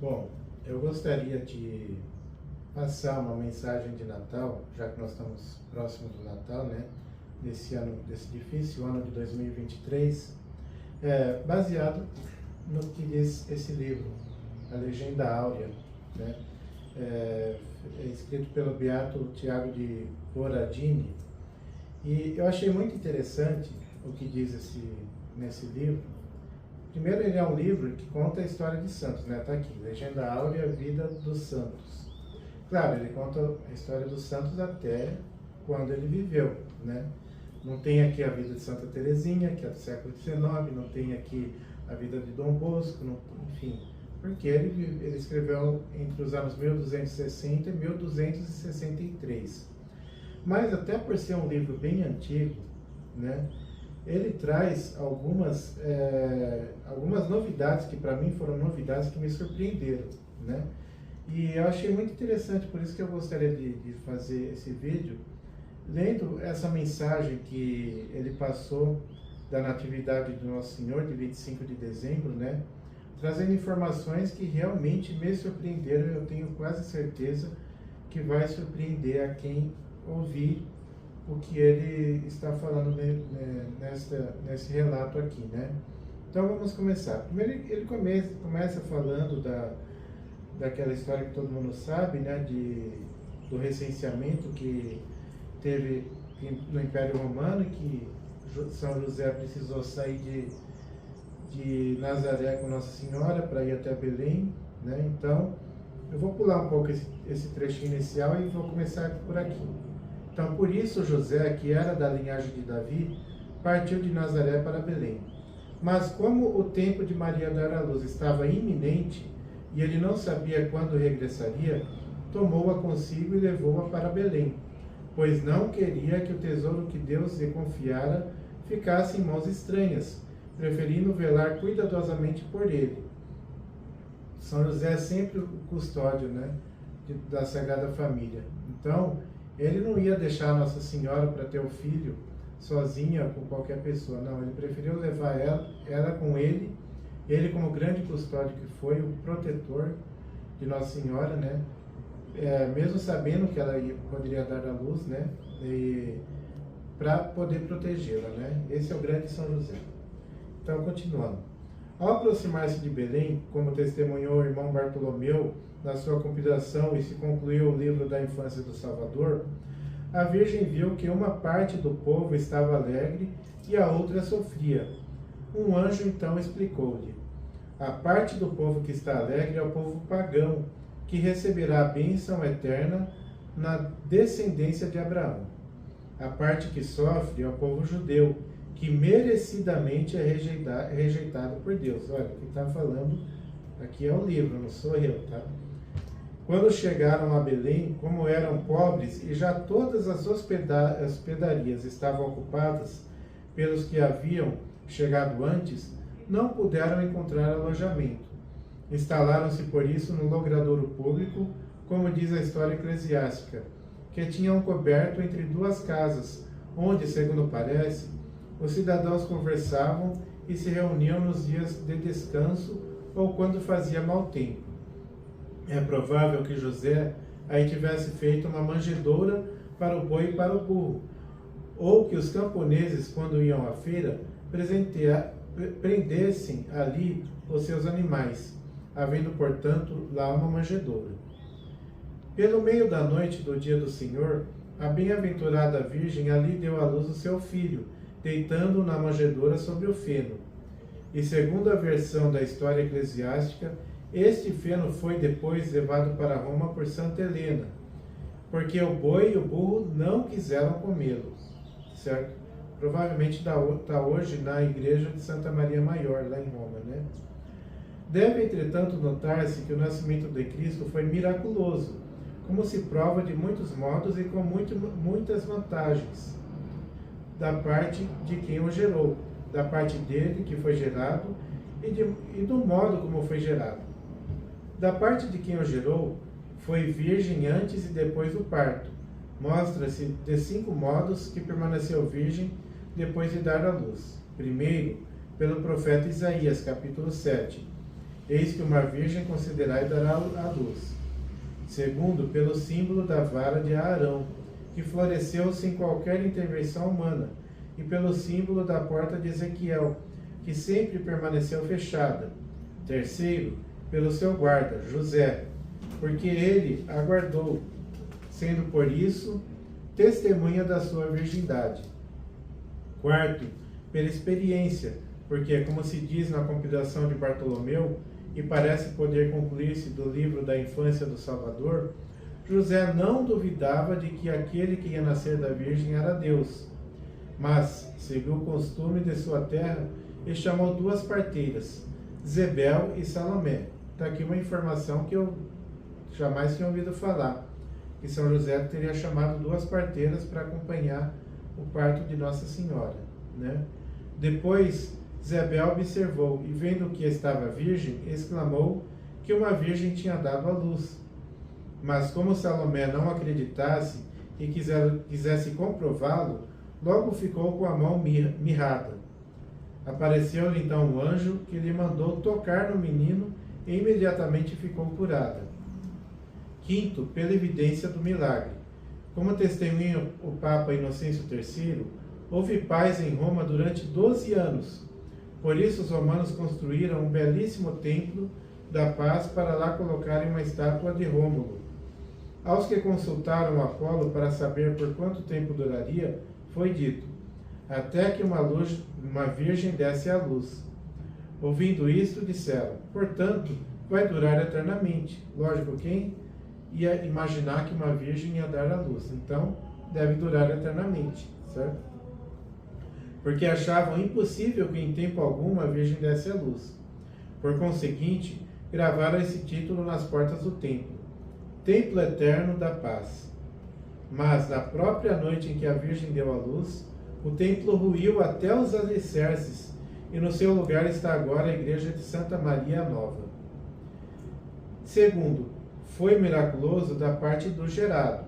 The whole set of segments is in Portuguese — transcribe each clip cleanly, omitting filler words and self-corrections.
Bom, eu gostaria de passar uma mensagem de Natal, já que nós estamos próximos do Natal, né? Desse ano, desse difícil ano de 2023, baseado no que diz esse livro, A Legenda Áurea, né? É escrito pelo Beato Tiago de Boradini, e eu achei muito interessante o que diz nesse livro. Primeiro, ele é um livro que conta a história de santos, né? Tá aqui, Legenda Áurea, Vida dos Santos. Claro, ele conta a história dos santos até quando ele viveu, né? Não tem aqui a vida de Santa Teresinha, que é do século XIX, não tem aqui a vida de Dom Bosco, enfim, porque ele escreveu entre os anos 1260 e 1263. Mas até por ser um livro bem antigo, né? Ele traz algumas novidades que para mim foram novidades que me surpreenderam, né? E eu achei muito interessante, por isso que eu gostaria de fazer esse vídeo, lendo essa mensagem que ele passou da Natividade do Nosso Senhor, de 25 de dezembro, né? Trazendo informações que realmente me surpreenderam, eu tenho quase certeza que vai surpreender a quem ouvir o que ele está falando nesse relato aqui, né? Então vamos começar. Primeiro ele começa falando daquela história que todo mundo sabe, né? Do recenseamento que teve no Império Romano, que São José precisou sair de Nazaré com Nossa Senhora para ir até Belém, né? Então eu vou pular um pouco esse trechinho inicial e vou começar por aqui. Então, por isso José, que era da linhagem de Davi, partiu de Nazaré para Belém. Mas como o tempo de Maria dar à luz estava iminente, e ele não sabia quando regressaria, tomou-a consigo e levou-a para Belém, pois não queria que o tesouro que Deus lhe confiara ficasse em mãos estranhas, preferindo velar cuidadosamente por ele. São José é sempre o custódio, né, da Sagrada Família. Então, ele não ia deixar Nossa Senhora para ter o filho sozinha com qualquer pessoa, não. Ele preferiu levar ela com ele como grande custódio que foi, o protetor de Nossa Senhora, né? Mesmo sabendo que ela poderia dar à luz, né? Para poder protegê-la, né? Esse é o grande São José. Então, continuando. Ao aproximar-se de Belém, como testemunhou o irmão Bartolomeu na sua compilação e se concluiu o livro da infância do Salvador, a Virgem viu que uma parte do povo estava alegre e a outra sofria. Um anjo então explicou-lhe: a parte do povo que está alegre é o povo pagão, que receberá a bênção eterna na descendência de Abraão. A parte que sofre é o povo judeu, que merecidamente é rejeitado por Deus. Olha, quem está falando aqui é o livro, não sou eu, tá? Quando chegaram a Belém, como eram pobres e já todas as hospedarias estavam ocupadas pelos que haviam chegado antes, não puderam encontrar alojamento. Instalaram-se por isso no logradouro público, como diz a história eclesiástica, que tinham coberto entre duas casas, onde, segundo parece, os cidadãos conversavam e se reuniam nos dias de descanso ou quando fazia mau tempo. É provável que José aí tivesse feito uma manjedoura para o boi e para o burro, ou que os camponeses, quando iam à feira, prendessem ali os seus animais, havendo, portanto, lá uma manjedoura. Pelo meio da noite do dia do Senhor, a bem-aventurada Virgem ali deu à luz o seu filho, deitando-o na manjedoura sobre o feno. E segundo a versão da história eclesiástica, este feno foi depois levado para Roma por Santa Helena, porque o boi e o burro não quiseram comê-lo, certo? Provavelmente está hoje na igreja de Santa Maria Maior, lá em Roma, né? Deve, entretanto, notar-se que o nascimento de Cristo foi miraculoso, como se prova de muitos modos e com muitas vantagens, da parte de quem o gerou, da parte dele que foi gerado e do modo como foi gerado. Da parte de quem o gerou, foi virgem antes e depois do parto. Mostra-se de 5 modos que permaneceu virgem depois de dar à luz. Primeiro, pelo profeta Isaías, capítulo 7. eis que uma virgem conceberá e dará à luz. Segundo, pelo símbolo da vara de Arão, que floresceu sem qualquer intervenção humana, e pelo símbolo da porta de Ezequiel, que sempre permaneceu fechada. Terceiro, pelo seu guarda, José, porque ele a guardou, sendo por isso testemunha da sua virgindade. Quarto, pela experiência, porque, como se diz na compilação de Bartolomeu, e parece poder concluir-se do livro da infância do Salvador, José não duvidava de que aquele que ia nascer da Virgem era Deus, mas seguiu o costume de sua terra e chamou duas parteiras, Zebel e Salomé. Está aqui uma informação que eu jamais tinha ouvido falar, que São José teria chamado duas parteiras para acompanhar o parto de Nossa Senhora, né? Depois, Zebel observou e, vendo que estava virgem, exclamou que uma virgem tinha dado à luz. Mas como Salomé não acreditasse e quisesse comprová-lo, logo ficou com a mão mirrada. Apareceu-lhe então um anjo que lhe mandou tocar no menino e imediatamente ficou curada. Quinto, pela evidência do milagre. Como testemunha o Papa Inocêncio III, houve paz em Roma durante 12 anos. Por isso os romanos construíram um belíssimo templo da paz para lá colocarem uma estátua de Rômulo. Aos que consultaram Apolo para saber por quanto tempo duraria, foi dito, até que uma virgem desse à luz. Ouvindo isto, disseram, portanto, vai durar eternamente. Lógico, quem ia imaginar que uma virgem ia dar à luz? Então, deve durar eternamente, certo? Porque achavam impossível que em tempo algum uma virgem desse à luz. Por conseguinte, gravaram esse título nas portas do templo, Templo Eterno da Paz. Mas, na própria noite em que a Virgem deu à luz, o templo ruiu até os alicerces, e no seu lugar está agora a igreja de Santa Maria Nova. Segundo, foi miraculoso da parte do gerado.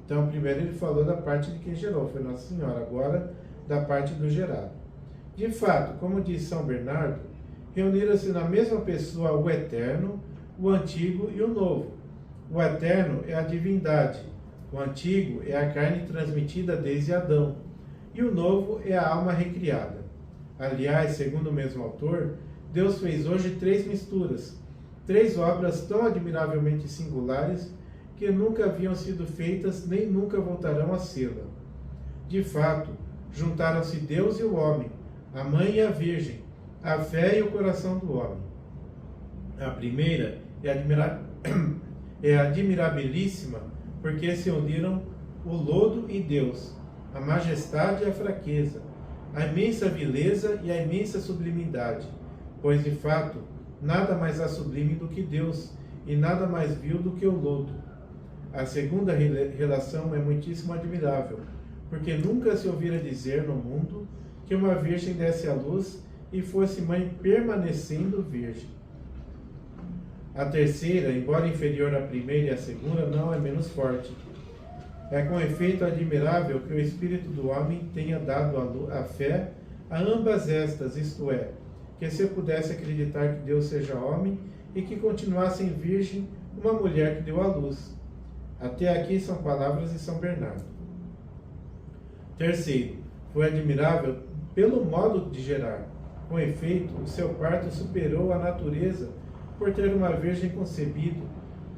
Então, primeiro ele falou da parte de quem gerou, foi Nossa Senhora, agora da parte do gerado. De fato, como diz São Bernardo, reuniram-se na mesma pessoa o Eterno, o Antigo e o Novo. O Eterno é a divindade, o Antigo é a carne transmitida desde Adão, e o Novo é a alma recriada. Aliás, segundo o mesmo autor, Deus fez hoje 3 misturas, 3 obras tão admiravelmente singulares que nunca haviam sido feitas nem nunca voltarão a sê-la. De fato, juntaram-se Deus e o homem, a mãe e a virgem, a fé e o coração do homem. A primeira é admirabilíssima, porque se uniram o lodo e Deus, a majestade e a fraqueza, a imensa vileza e a imensa sublimidade, pois de fato nada mais há sublime do que Deus, e nada mais vil do que o lodo. A segunda relação é muitíssimo admirável, porque nunca se ouvira dizer no mundo que uma virgem desse à luz e fosse mãe permanecendo virgem. A terceira, embora inferior à primeira e à segunda, não é menos forte. É com efeito admirável que o Espírito do homem tenha dado a fé a ambas estas, isto é, que se pudesse acreditar que Deus seja homem e que continuasse virgem uma mulher que deu à luz. Até aqui são palavras de São Bernardo. Terceiro, foi admirável pelo modo de gerar. Com efeito, o seu parto superou a natureza por ter uma virgem concebido,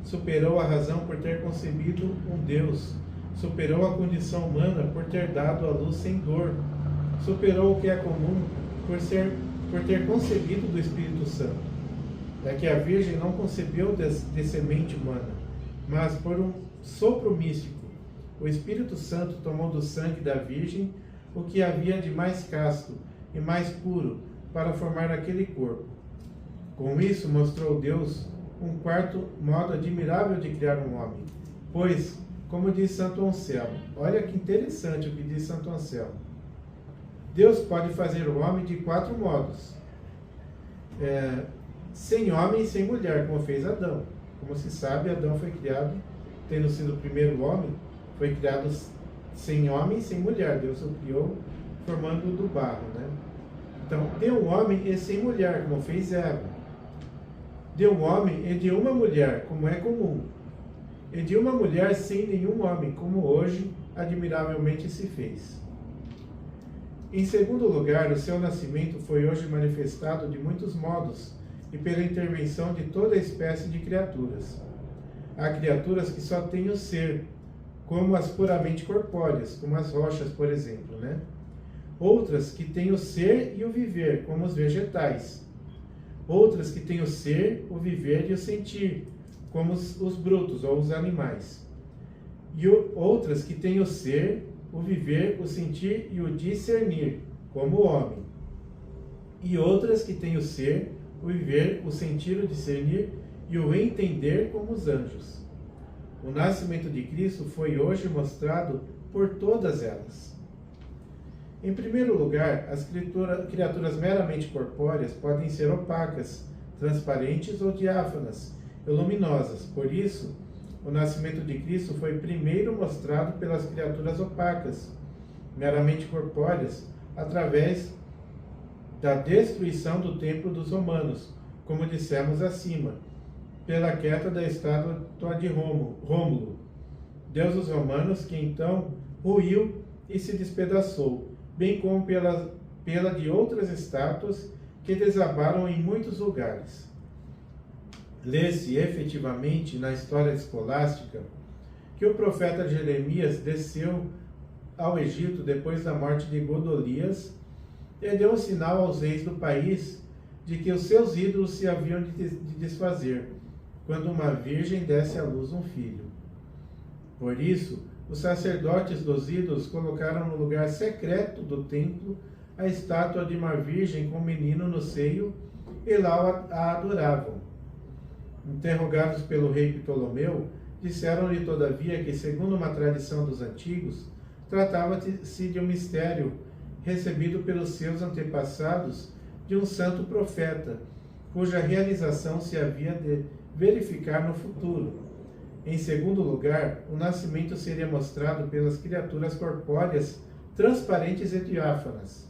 superou a razão por ter concebido um Deus, superou a condição humana por ter dado à luz sem dor, superou o que é comum por ter concebido do Espírito Santo. É que a Virgem não concebeu de semente humana, mas por um sopro místico. O Espírito Santo tomou do sangue da Virgem o que havia de mais casto e mais puro para formar aquele corpo. Com isso mostrou Deus um quarto modo admirável de criar um homem, pois, como diz Santo Anselmo, olha que interessante o que diz Santo Anselmo, Deus pode fazer o homem de 4 modos, sem homem e sem mulher, como fez Adão. Como se sabe, Adão foi criado, tendo sido o primeiro homem, foi criado sem homem e sem mulher. Deus o criou formando do barro, né? Então, tem um homem e sem mulher, como fez Eva. de um homem e de uma mulher, como é comum, e de uma mulher sem nenhum homem, como hoje admiravelmente se fez. Em segundo lugar, o seu nascimento foi hoje manifestado de muitos modos e pela intervenção de toda espécie de criaturas. Há criaturas que só têm o ser, como as puramente corpóreas, como as rochas, por exemplo, né? Outras que têm o ser e o viver, como os vegetais. Outras que têm o ser, o viver e o sentir, como os brutos ou os animais. E outras que têm o ser, o viver, o sentir e o discernir, como o homem. E outras que têm o ser, o viver, o sentir, o discernir e o entender, como os anjos. O nascimento de Cristo foi hoje mostrado por todas elas. Em primeiro lugar, as criaturas meramente corpóreas podem ser opacas, transparentes ou diáfanas, e luminosas. Por isso, o nascimento de Cristo foi primeiro mostrado pelas criaturas opacas, meramente corpóreas, através da destruição do templo dos romanos, como dissemos acima, pela queda da estátua de Rômulo, deus dos romanos, que então ruiu e se despedaçou, bem como pela de outras estátuas que desabaram em muitos lugares. Lê-se efetivamente na história escolástica que o profeta Jeremias desceu ao Egito depois da morte de Godolias e deu um sinal aos reis do país de que os seus ídolos se haviam de desfazer, quando uma virgem desse à luz um filho. Por isso, os sacerdotes dos ídolos colocaram no lugar secreto do templo a estátua de uma virgem com um menino no seio e lá a adoravam. Interrogados pelo rei Ptolomeu, disseram-lhe todavia que, segundo uma tradição dos antigos, tratava-se de um mistério recebido pelos seus antepassados de um santo profeta, cuja realização se havia de verificar no futuro. Em segundo lugar, o nascimento seria mostrado pelas criaturas corpóreas transparentes e diáfanas.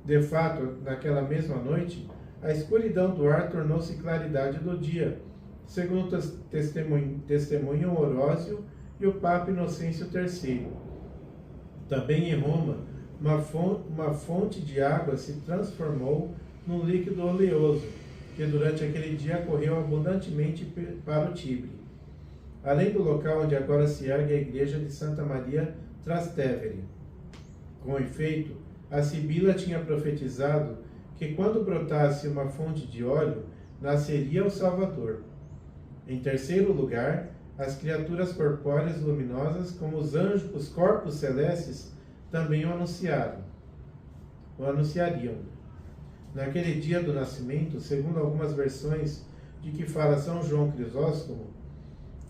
De fato, naquela mesma noite, a escuridão do ar tornou-se claridade do dia, segundo testemunham Orósio e o Papa Inocêncio III. Também em Roma, uma fonte de água se transformou num líquido oleoso, que durante aquele dia correu abundantemente para o Tibre, além do local onde agora se ergue a igreja de Santa Maria Trastevere. Com efeito, a Sibila tinha profetizado que quando brotasse uma fonte de óleo, nasceria o Salvador. Em terceiro lugar, as criaturas corpóreas luminosas, como os anjos, os corpos celestes, também o anunciariam. Naquele dia do nascimento, segundo algumas versões de que fala São João Crisóstomo,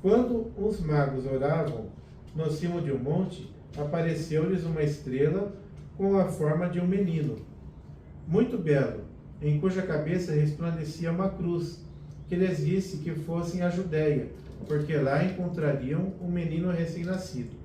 quando os magos oravam no cimo de um monte, apareceu-lhes uma estrela com a forma de um menino, muito belo, em cuja cabeça resplandecia uma cruz, que lhes disse que fossem à Judéia, porque lá encontrariam um menino recém-nascido.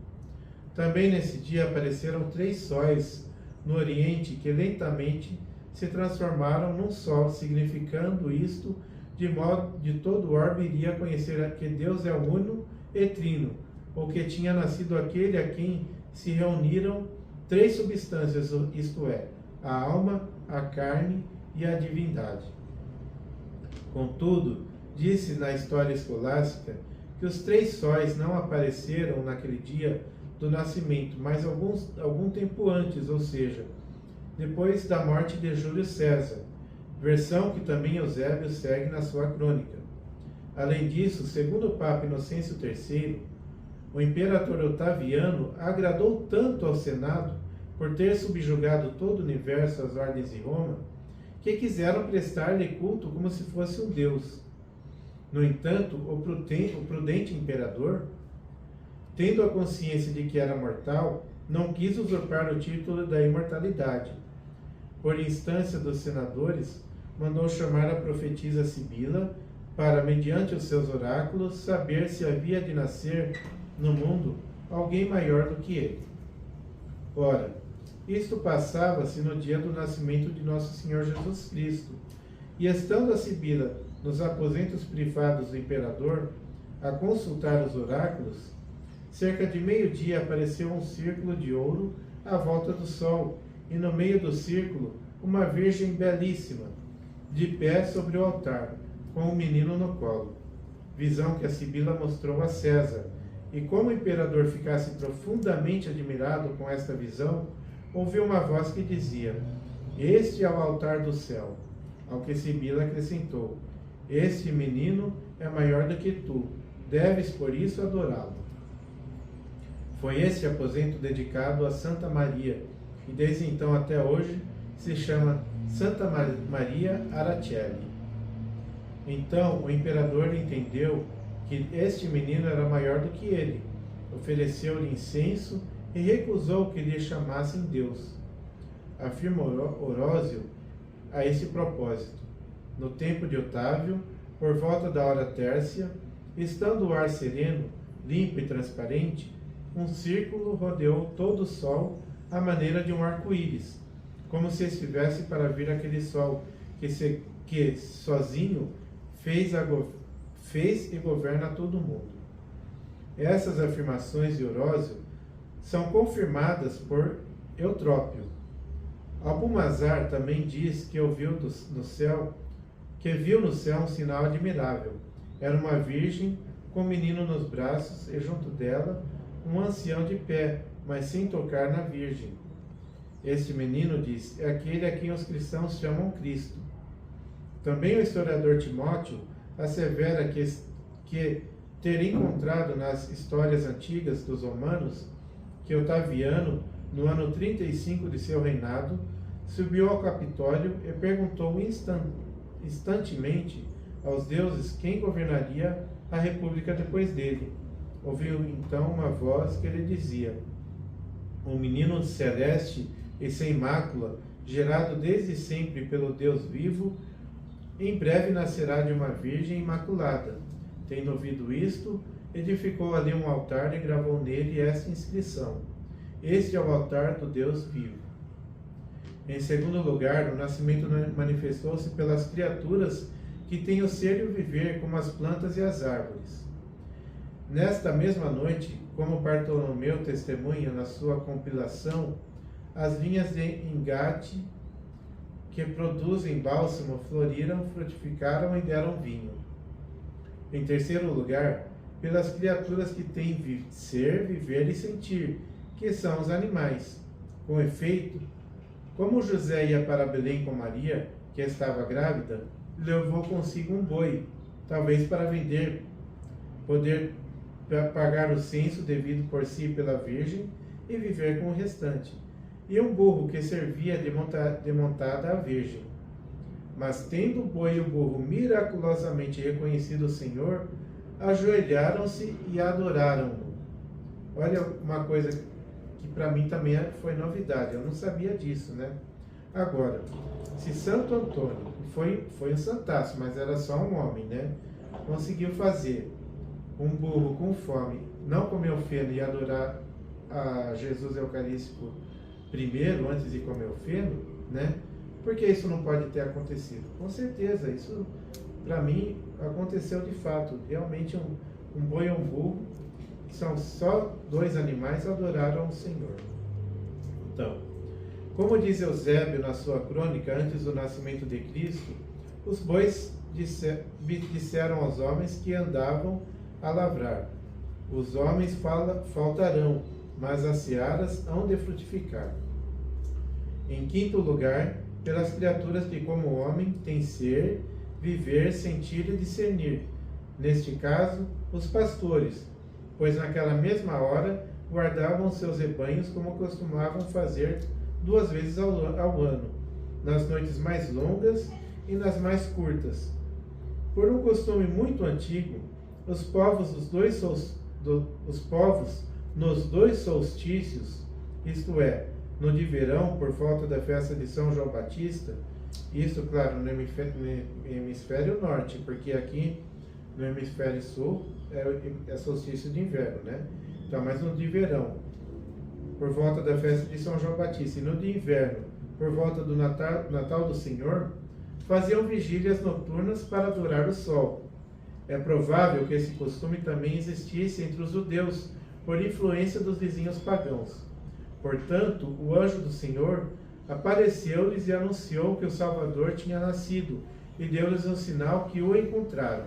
Também nesse dia apareceram 3 sóis no Oriente que lentamente se transformaram num sol, significando isto de modo de todo orbe iria conhecer que Deus é o uno e trino, ou que tinha nascido aquele a quem se reuniram 3 substâncias, isto é, a alma, a carne e a divindade. Contudo, disse na história escolástica que os 3 sóis não apareceram naquele dia do nascimento, mas algum tempo antes, ou seja, depois da morte de Júlio César, versão que também Eusébio segue na sua crônica. Além disso, segundo o Papa Inocêncio III, o imperador Otaviano agradou tanto ao Senado por ter subjugado todo o universo às ordens de Roma, que quiseram prestar-lhe culto como se fosse um deus. No entanto, o prudente imperador, tendo a consciência de que era mortal, não quis usurpar o título da imortalidade. Por instância dos senadores, mandou chamar a profetisa Sibila para, mediante os seus oráculos, saber se havia de nascer no mundo alguém maior do que ele. Ora, isto passava-se no dia do nascimento de Nosso Senhor Jesus Cristo, e estando a Sibila nos aposentos privados do imperador, a consultar os oráculos, cerca de meio-dia apareceu um círculo de ouro à volta do sol, e no meio do círculo uma virgem belíssima, de pé sobre o altar, com um menino no colo. Visão que a Sibila mostrou a César, e como o imperador ficasse profundamente admirado com esta visão, ouviu uma voz que dizia: "Este é o altar do céu." Ao que Sibila acrescentou: "Este menino é maior do que tu, deves por isso adorá-lo." Foi esse aposento dedicado a Santa Maria, e desde então até hoje se chama Santa Maria Aracelli. Então o imperador entendeu que este menino era maior do que ele, ofereceu-lhe incenso e recusou que lhe chamassem Deus. Afirma Orósio a esse propósito: no tempo de Otávio, por volta da hora tércia, estando o ar sereno, limpo e transparente, um círculo rodeou todo o sol à maneira de um arco-íris, como se estivesse para vir aquele sol que sozinho fez e governa todo o mundo. Essas afirmações de Orósio são confirmadas por Eutrópio. Albumazar também diz que viu no céu um sinal admirável. Era uma virgem com um menino nos braços e junto dela um ancião de pé, mas sem tocar na virgem. Este menino, diz, é aquele a quem os cristãos chamam Cristo. Também o historiador Timóteo assevera que ter encontrado nas histórias antigas dos romanos que Otaviano, no ano 35 de seu reinado, subiu ao Capitólio e perguntou instantemente aos deuses quem governaria a república depois dele. Ouviu então uma voz que lhe dizia: "Um menino celeste e sem mácula, gerado desde sempre pelo Deus vivo, em breve nascerá de uma virgem imaculada." Tendo ouvido isto, edificou ali um altar e gravou nele esta inscrição: "Este é o altar do Deus vivo." Em segundo lugar, o nascimento manifestou-se pelas criaturas que têm o ser e o viver, como as plantas e as árvores. Nesta mesma noite, como Bartolomeu testemunha na sua compilação, as vinhas de engate que produzem bálsamo floriram, frutificaram e deram vinho. Em terceiro lugar, pelas criaturas que têm ser, viver e sentir, que são os animais. Com efeito, como José ia para Belém com Maria, que estava grávida, levou consigo um boi, talvez para vender, poder pagar o censo devido por si pela Virgem e viver com o restante, e um burro que servia de montada à Virgem. Mas tendo o boi e o burro miraculosamente reconhecido o Senhor, ajoelharam-se e adoraram-no. Olha uma coisa que para mim também foi novidade, eu não sabia disso, né? Agora, se Santo Antônio, foi um santaço, mas era só um homem, né? Conseguiu fazer um burro com fome, não comer o feno e adorar a Jesus Eucarístico primeiro, antes de comer o feno, né? Porque isso não pode ter acontecido? Com certeza, isso para mim aconteceu de fato. Realmente um boi e um burro, que são só dois animais, adoraram o Senhor. Então, como diz Eusébio na sua crônica, antes do nascimento de Cristo, os bois disseram aos homens que andavam a lavrar: os homens faltarão, mas as searas hão de frutificar. Em quinto lugar, pelas criaturas que como homem têm ser, viver, sentir e discernir. Neste caso, os pastores, pois naquela mesma hora guardavam seus rebanhos como costumavam fazer 2 vezes ao ano, nas noites mais longas e nas mais curtas. Por um costume muito antigo, os povos nos 2 solstícios, isto é, no de verão, por volta da festa de São João Batista, isso, claro, no hemisfério norte, porque aqui no hemisfério sul é solstício de inverno, né? Então, mas no de verão, por volta da festa de São João Batista, e no de inverno, por volta do Natal do Senhor, faziam vigílias noturnas para adorar o sol. É provável que esse costume também existisse entre os judeus, por influência dos vizinhos pagãos. Portanto, o anjo do Senhor apareceu-lhes e anunciou que o Salvador tinha nascido, e deu-lhes um sinal que o encontraram.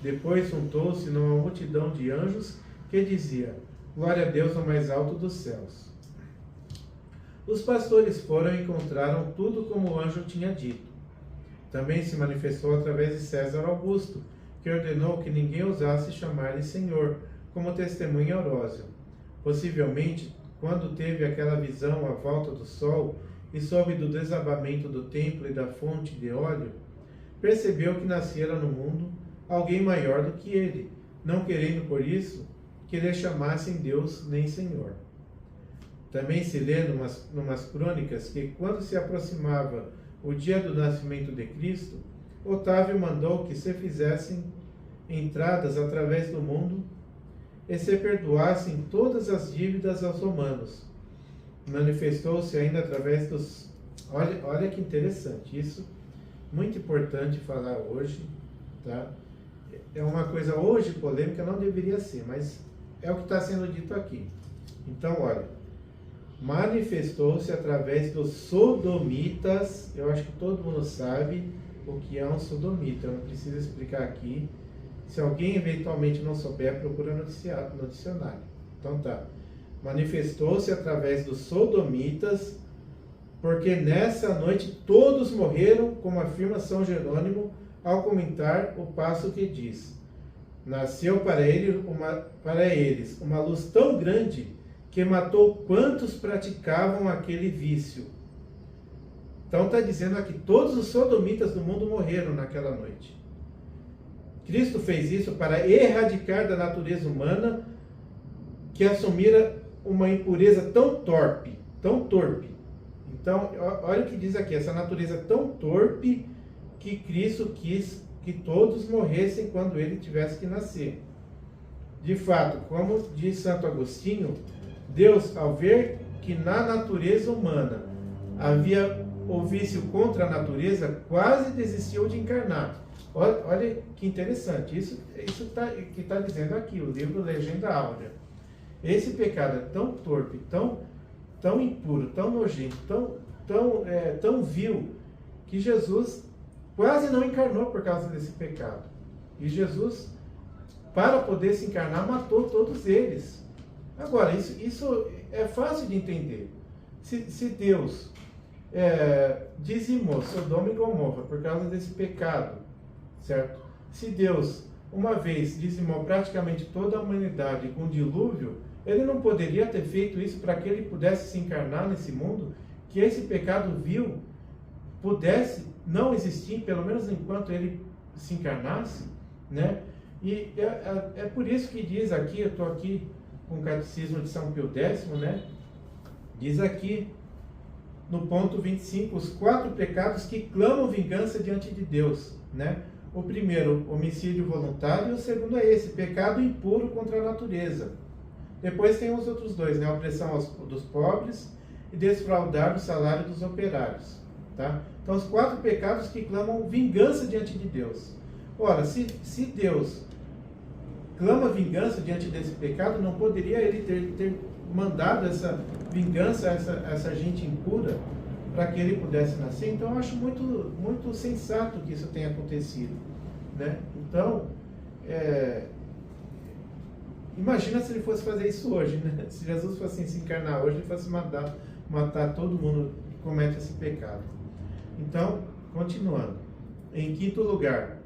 Depois juntou-se numa multidão de anjos que dizia: Glória a Deus no mais alto dos céus. Os pastores foram e encontraram tudo como o anjo tinha dito. Também se manifestou através de César Augusto, que ordenou que ninguém ousasse chamar-lhe Senhor, como testemunha Eurósio. Possivelmente, quando teve aquela visão à volta do sol e soube do desabamento do templo e da fonte de óleo, percebeu que nascera no mundo alguém maior do que ele, não querendo por isso que lhe chamassem Deus nem Senhor. Também se lê numas crônicas que, quando se aproximava o dia do nascimento de Cristo, Otávio mandou que se fizessem entradas através do mundo e se perdoassem todas as dívidas aos romanos. Manifestou-se ainda através dos... Olha que interessante, isso muito importante falar hoje, tá? É uma coisa hoje polêmica, não deveria ser, mas é o que está sendo dito aqui. Então, olha, manifestou-se através dos sodomitas. Eu acho que todo mundo sabe o que é um sodomita, eu não preciso explicar aqui. Se alguém eventualmente não souber, procura no dicionário. Então tá. Manifestou-se através dos sodomitas, porque nessa noite todos morreram, como afirma São Jerônimo, ao comentar o passo que diz: nasceu para eles uma luz tão grande que matou quantos praticavam aquele vício. Então está dizendo aqui, todos os sodomitas do mundo morreram naquela noite. Cristo fez isso para erradicar da natureza humana que assumira uma impureza tão torpe. Então, olha o que diz aqui, essa natureza tão torpe que Cristo quis que todos morressem quando ele tivesse que nascer. De fato, como diz Santo Agostinho, Deus, ao ver que na natureza humana havia o vício contra a natureza, quase desistiu de encarnar. Olha que interessante, isso que está dizendo aqui, o livro Legenda Áurea. Esse pecado é tão torpe, tão impuro, tão nojento, tão vil, que Jesus quase não encarnou por causa desse pecado. E Jesus, para poder se encarnar, matou todos eles. Agora, isso é fácil de entender. Se Deus dizimou Sodoma e Gomorra por causa desse pecado, certo? Se Deus, uma vez, dizimou praticamente toda a humanidade com o dilúvio, ele não poderia ter feito isso para que ele pudesse se encarnar nesse mundo, que esse pecado vil pudesse não existir, pelo menos enquanto ele se encarnasse, né? E é por isso que diz aqui, eu estou aqui com o Catecismo de São Pio X, né? Diz aqui, no ponto 25, os 4 pecados que clamam vingança diante de Deus, né? O primeiro, homicídio voluntário, e o segundo é esse, pecado impuro contra a natureza. Depois tem os outros dois, né? A opressão dos pobres e desfraudar o salário dos operários, tá? Então, os 4 pecados que clamam vingança diante de Deus. Ora, se Deus clama vingança diante desse pecado, não poderia ele ter mandado essa vingança a essa gente impura para que ele pudesse nascer? Então, eu acho muito, muito sensato que isso tenha acontecido, né? Então, imagina se ele fosse fazer isso hoje, né? Se Jesus fosse se encarnar hoje, ele fosse matar todo mundo que comete esse pecado. Então, continuando. Em quinto lugar.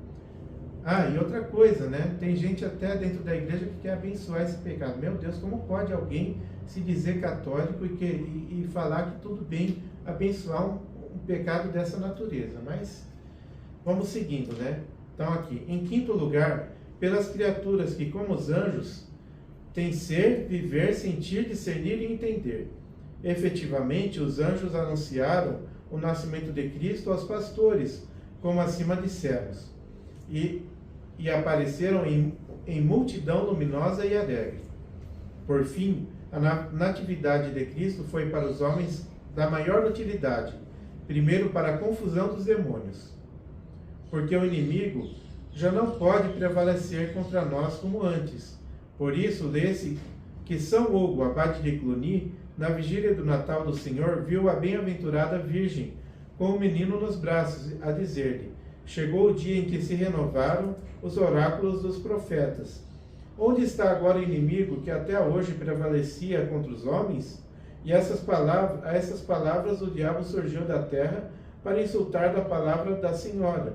E outra coisa, né? Tem gente até dentro da igreja que quer abençoar esse pecado. Meu Deus, como pode alguém se dizer católico e falar que tudo bem abençoar um pecado dessa natureza? Mas vamos seguindo, né? Então aqui, em quinto lugar, pelas criaturas que, como os anjos, têm ser, viver, sentir, discernir e entender. Efetivamente, os anjos anunciaram o nascimento de Cristo aos pastores, como acima dissemos, e apareceram em multidão luminosa e alegre. Por fim, a natividade de Cristo foi para os homens da maior utilidade, primeiro para a confusão dos demônios. porque o inimigo já não pode prevalecer contra nós como antes. Por isso, lê-se que São Hugo, abade de Cluny, na vigília do Natal do Senhor, viu a bem-aventurada Virgem com o menino nos braços, a dizer-lhe: chegou o dia em que se renovaram os oráculos dos profetas. Onde está agora o inimigo que até hoje prevalecia contra os homens? E a essas palavras o diabo surgiu da terra para insultar da palavra da Senhora.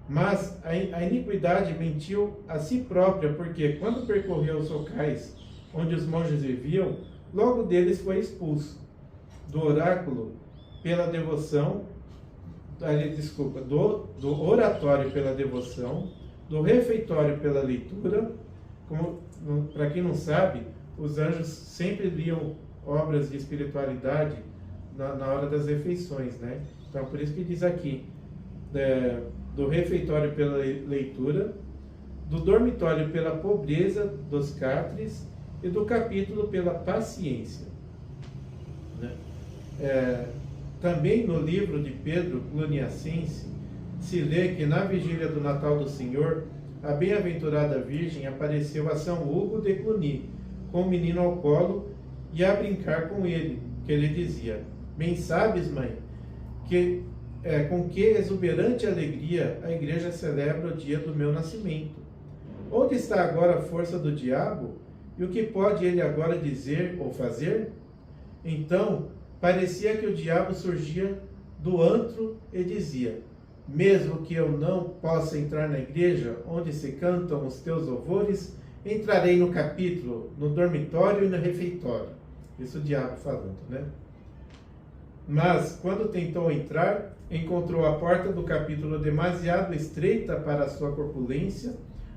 Mas a iniquidade mentiu a si própria, porque quando percorreu os locais onde os monges viviam, logo deles foi expulso. Do oráculo pela devoção, do oratório pela devoção, do refeitório pela leitura. Para quem não sabe, os anjos sempre liam obras de espiritualidade na hora das refeições, né? Então, por isso que diz aqui, do refeitório pela leitura, do dormitório pela pobreza dos cátares e do capítulo pela paciência, né? Também no livro de Pedro Cluniacense se lê que na vigília do Natal do Senhor, a bem-aventurada Virgem apareceu a São Hugo de Cluny, com o menino ao colo e a brincar com ele, que ele dizia: bem sabes, mãe, que com que exuberante alegria a igreja celebra o dia do meu nascimento. Onde está agora a força do diabo? E o que pode ele agora dizer ou fazer? Então, parecia que o diabo surgia do antro e dizia: mesmo que eu não possa entrar na igreja onde se cantam os teus louvores, entrarei no capítulo, no dormitório e no refeitório. Isso o diabo falando, né? Mas, quando tentou entrar, encontrou a porta do capítulo demasiado estreita para a sua corpulência,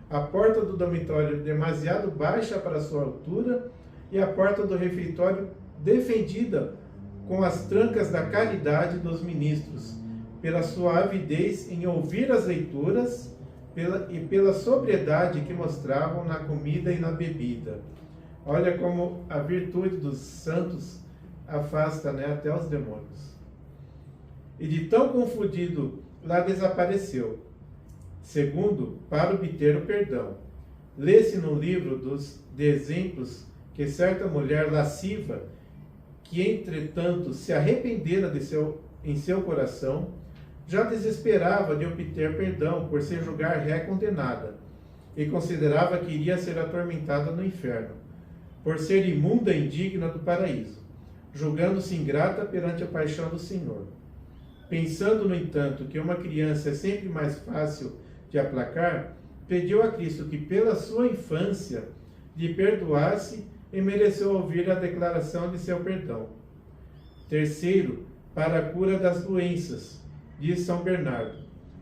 a porta do dormitório demasiado baixa para a sua altura e a porta do refeitório defendida com as trancas da caridade dos ministros, pela sua avidez em ouvir as leituras e pela sobriedade que mostravam na comida e na bebida. Olha como a virtude dos santos afasta, né, até os demônios. E de tão confundido, lá desapareceu. Segundo, para obter o perdão. Lê-se no livro de exemplos que certa mulher lasciva, que entretanto se arrependera em seu coração, já desesperava de obter perdão por se julgar ré condenada, e considerava que iria ser atormentada no inferno, por ser imunda e indigna do paraíso, julgando-se ingrata perante a paixão do Senhor. Pensando, no entanto, que uma criança é sempre mais fácil de aplacar, pediu a Cristo que, pela sua infância, lhe perdoasse e mereceu ouvir a declaração de seu perdão. Terceiro, para a cura das doenças, diz São Bernardo.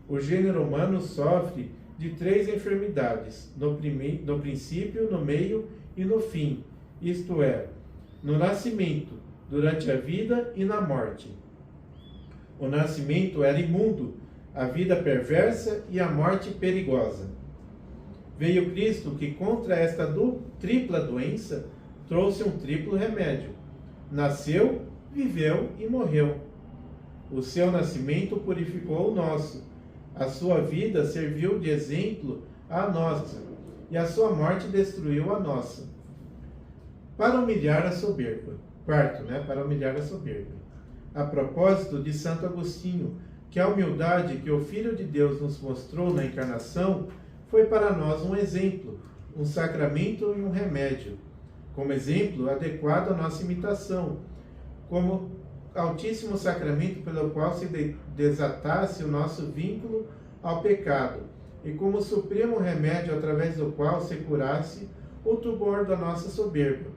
O gênero humano sofre de 3 enfermidades, no princípio, no meio e no fim, isto é, no nascimento, durante a vida e na morte. O nascimento era imundo, a vida perversa e a morte perigosa. Veio Cristo que contra esta tripla doença trouxe um triplo remédio. Nasceu, viveu e morreu. O seu nascimento purificou o nosso. A sua vida serviu de exemplo à nossa, e a sua morte destruiu a nossa. Para humilhar a soberba. Quarto, para humilhar a soberba. A propósito de Santo Agostinho, que a humildade que o Filho de Deus nos mostrou na encarnação foi para nós um exemplo, um sacramento e um remédio. Como exemplo adequado à nossa imitação, como altíssimo sacramento pelo qual se desatasse o nosso vínculo ao pecado, e como supremo remédio através do qual se curasse o tumor da nossa soberba.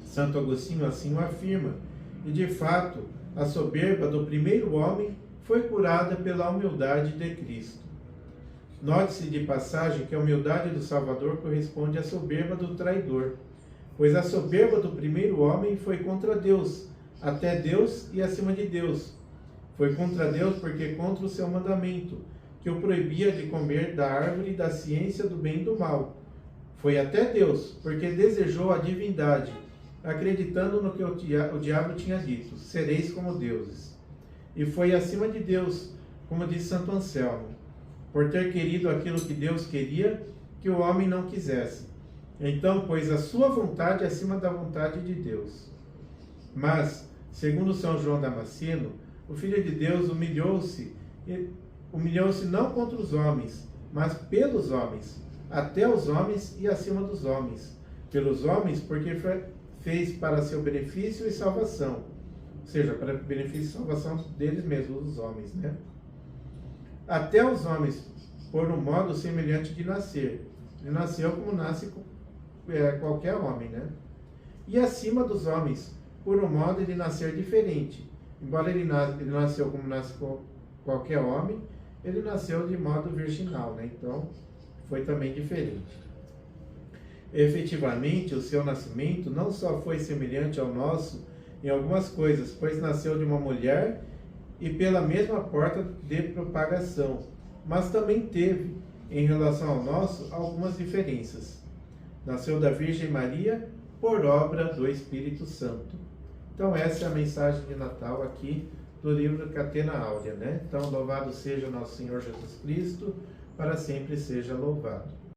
Santo Agostinho assim o afirma, e de fato, a soberba do primeiro homem foi curada pela humildade de Cristo. Note-se de passagem que a humildade do Salvador corresponde à soberba do traidor, pois a soberba do primeiro homem foi contra Deus, até Deus e acima de Deus. Foi contra Deus porque contra o seu mandamento, que o proibia de comer da árvore da ciência do bem e do mal. Foi até Deus, porque desejou a divindade, acreditando no que o diabo tinha dito: sereis como deuses. E foi acima de Deus, como diz Santo Anselmo, por ter querido aquilo que Deus queria que o homem não quisesse. Então, pôs a sua vontade acima da vontade de Deus. Mas, segundo São João Damasceno, o Filho de Deus humilhou-se não contra os homens, mas pelos homens, até os homens e acima dos homens. Pelos homens, porque fez para seu benefício e salvação. Ou seja, para benefício e salvação deles mesmos, os homens, né? Até os homens, por um modo semelhante de nascer. Ele nasceu como nasce qualquer homem, né? E acima dos homens, por um modo de nascer diferente. Embora ele nasceu como nasce qualquer homem, ele nasceu de modo virginal, né? Então, foi também diferente. Efetivamente, o seu nascimento não só foi semelhante ao nosso em algumas coisas, pois nasceu de uma mulher e pela mesma porta de propagação, mas também teve, em relação ao nosso, algumas diferenças. Nasceu da Virgem Maria por obra do Espírito Santo. Então essa é a mensagem de Natal aqui do livro Catena Áurea, né? Então louvado seja nosso Senhor Jesus Cristo, para sempre seja louvado.